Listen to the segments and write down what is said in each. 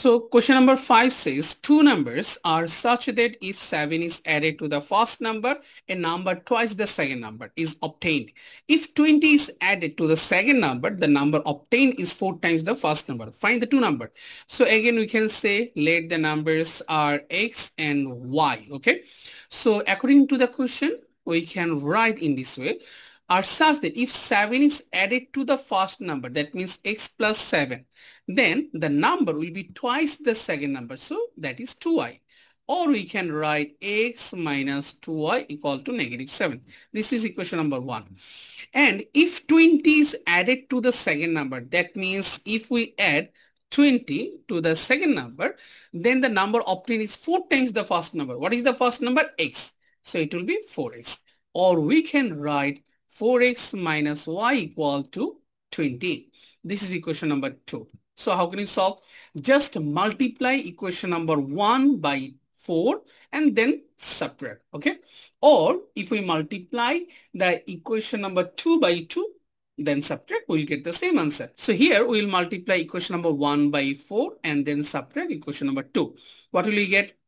So question number 5 says two numbers are such that if 7 is added to the first number, a number twice the second number is obtained. If 20 is added to the second number, the number obtained is 4 times the first number. Find the two numbers. So again, we can say let the numbers are x and y. Okay. So according to the question, we can write in this way. Are such that if 7 is added to the first number, that means x plus 7, then the number will be twice the second number. So that is 2y. Or we can write x minus 2y equal to negative 7. This is equation number 1. And if 20 is added to the second number, that means if we add 20 to the second number, then the number obtained is 4 times the first number. What is the first number? X. So it will be 4x. Or we can write 4x minus y equal to 20. This is equation number 2. So how can you solve? Just multiply equation number 1 by 4 and then subtract. Okay. Or if we multiply the equation number 2 by 2, then subtract, we'll get the same answer. So here we'll multiply equation number 1 by 4 and then subtract equation number 2. What will we get?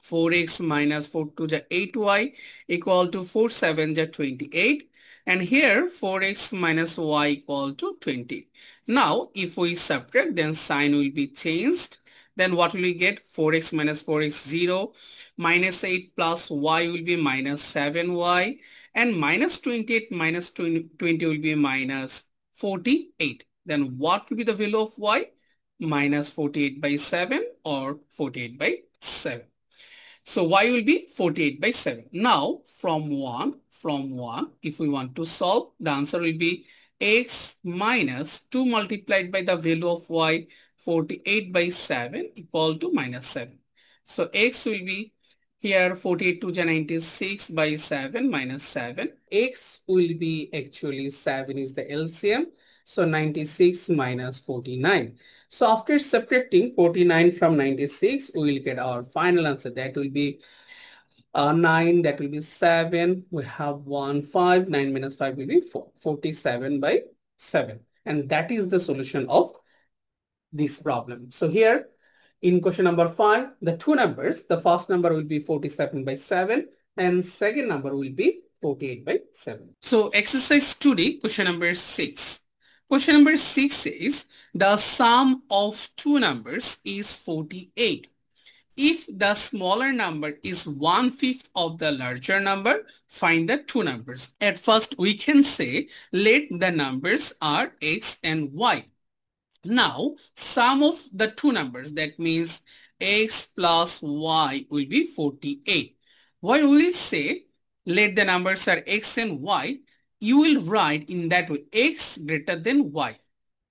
4x minus 4 to the 8y equal to 4 7 the 28. And here 4x minus y equal to 20. Now if we subtract, then sign will be changed. Then what will we get? 4x minus 4x 0, minus 8 plus y will be minus 7y, and minus 28 minus 20 will be minus 48. Then what will be the value of y? Minus 48 by 7 or 48 by 7. So y will be 48 by 7. Now from 1, if we want to solve, the answer will be x minus 2 multiplied by the value of y, 48 by 7 equal to minus 7. So x will be here 48 to the 96 by 7 minus 7. X will be actually 7 is the LCM. So 96 minus 49. So after subtracting 49 from 96, we will get our final answer. That will be 9, that will be 7. We have 1, 5. 9 minus 5 will be 4. 47 by 7. And that is the solution of this problem. So here in question number 5, the two numbers, the first number will be 47 by 7 and second number will be 48 by 7. So exercise 2D, question number 6. Question number 6 says the sum of two numbers is 48. If the smaller number is 1/5 of the larger number, find the two numbers. At first, we can say let the numbers are x and y. Now, sum of the two numbers, that means x plus y will be 48. While we will say let the numbers are x and y, you will write in that way x greater than y.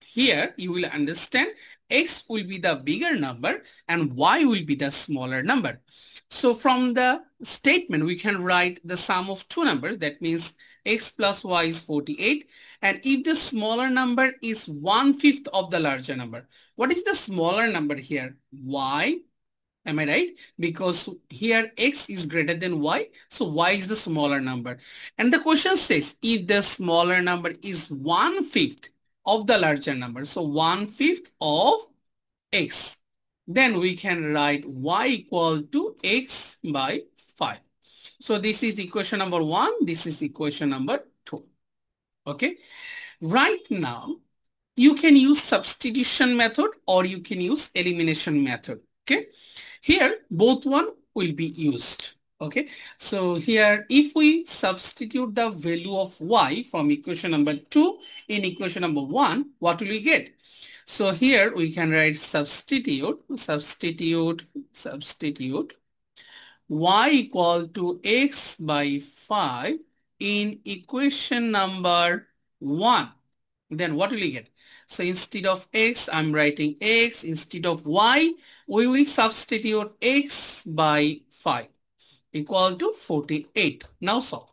Here you will understand x will be the bigger number and y will be the smaller number. So from the statement we can write the sum of two numbers, that means x plus y is 48, and if the smaller number is 1/5 of the larger number. What is the smaller number here? Y. Am I right? Because here x is greater than y, so y is the smaller number. And the question says if the smaller number is 1/5 of the larger number, so 1/5 of x, then we can write y equal to x by 5. So this is equation number 1, this is equation number 2. Okay. Right now, you can use substitution method or you can use elimination method. Okay. Here, both one will be used. Okay. So here, if we substitute the value of y from equation number 2 in equation number 1, what will we get? So here we can write substitute y equal to x by 5 in equation number 1. Then what will we get? So instead of x, I'm writing x. Instead of y, we will substitute x by 5 equal to 48. Now solve.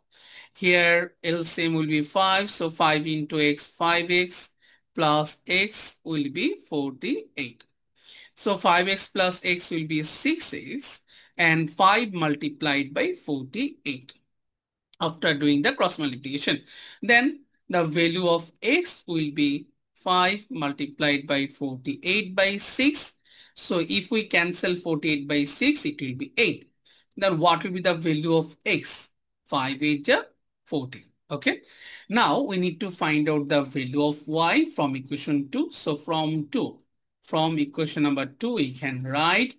Here LCM will be 5. So 5 into x, 5x plus x will be 48. So 5x plus x will be 6x and 5 multiplied by 48 after doing the cross multiplication. Then the value of x will be 5 multiplied by 48 by 6. So if we cancel 48 by 6, it will be 8. Then what will be the value of x? 5 8 is 14. Okay. Now we need to find out the value of y from equation 2. So from equation number 2, we can write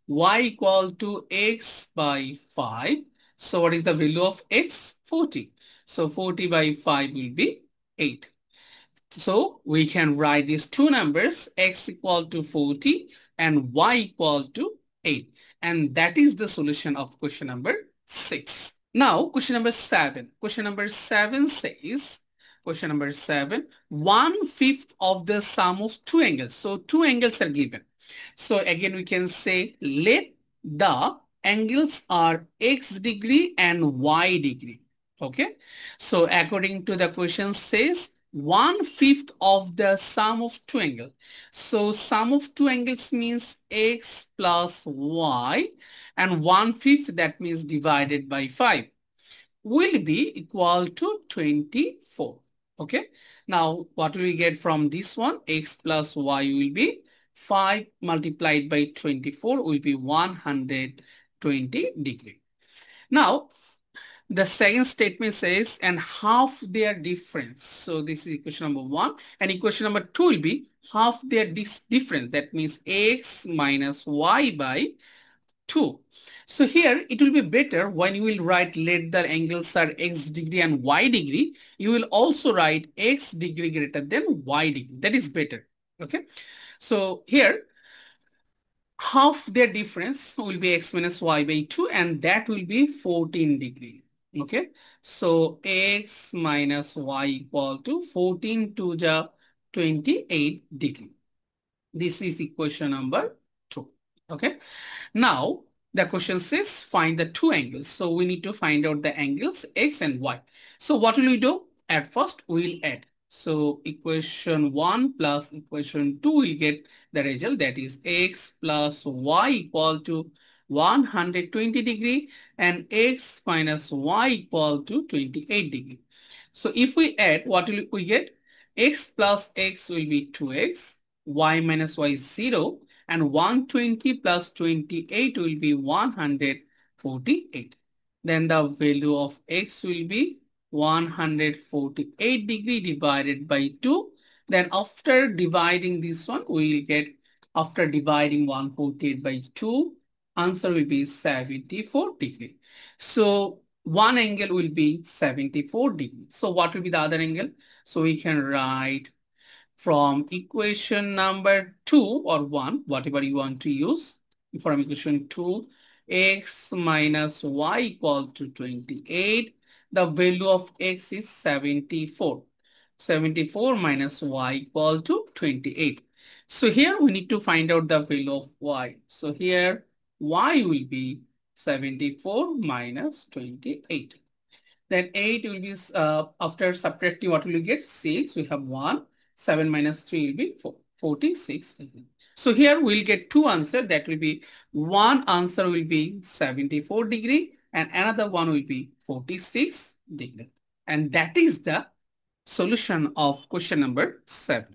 y equal to x by 5. So what is the value of x? 40. So 40 by 5 will be 8. So we can write these two numbers, x equal to 40 and y equal to 8. And that is the solution of question number 6. Now question number 7. Question number 7 says, question number 7, 1/5 of the sum of two angles. So two angles are given. So again we can say let the angles are x degree and y degree. Okay. So according to the question says 1/5 of the sum of two angles. So sum of two angles means x plus y, and 1/5 that means divided by 5 will be equal to 24. Okay. Now what will we get from this one? X plus y will be 5 multiplied by 24 will be 120 degree. Now the second statement says, and half their difference. So this is equation number 1, and equation number 2 will be half their difference. That means x minus y by 2. So here it will be better when you will write let the angles are x degree and y degree. You will also write x degree greater than y degree. That is better. Okay. So here half their difference will be x minus y by 2, and that will be 14 degree. Okay. So x minus y equal to 14 to the 28 degree. This is equation number 2. Okay. Now the question says find the two angles. So we need to find out the angles x and y. So what will we do? At first we'll add. So equation 1 plus equation 2 will get the result, that is x plus y equal to 120 degree and x minus y equal to 28 degree. So if we add, what will we get? X plus x will be 2x, y minus y is 0, and 120 plus 28 will be 148. Then the value of x will be 148 degree divided by 2. Then after dividing this one, we will get, after dividing 148 by 2, answer will be 74 degree. So one angle will be 74 degree. So what will be the other angle? So we can write from equation number 2 or 1, whatever you want to use. From equation 2, x minus y equal to 28. The value of x is 74. 74 minus y equal to 28. So here we need to find out the value of y. So here y will be 74 minus 28. Then 8 will be, after subtracting, what will you get? 6, we have 1. 7 minus 3 will be 4, 46. So here we'll get two answers. That will be, one answer will be 74 degree and another one will be 46 degree. And that is the solution of question number 7.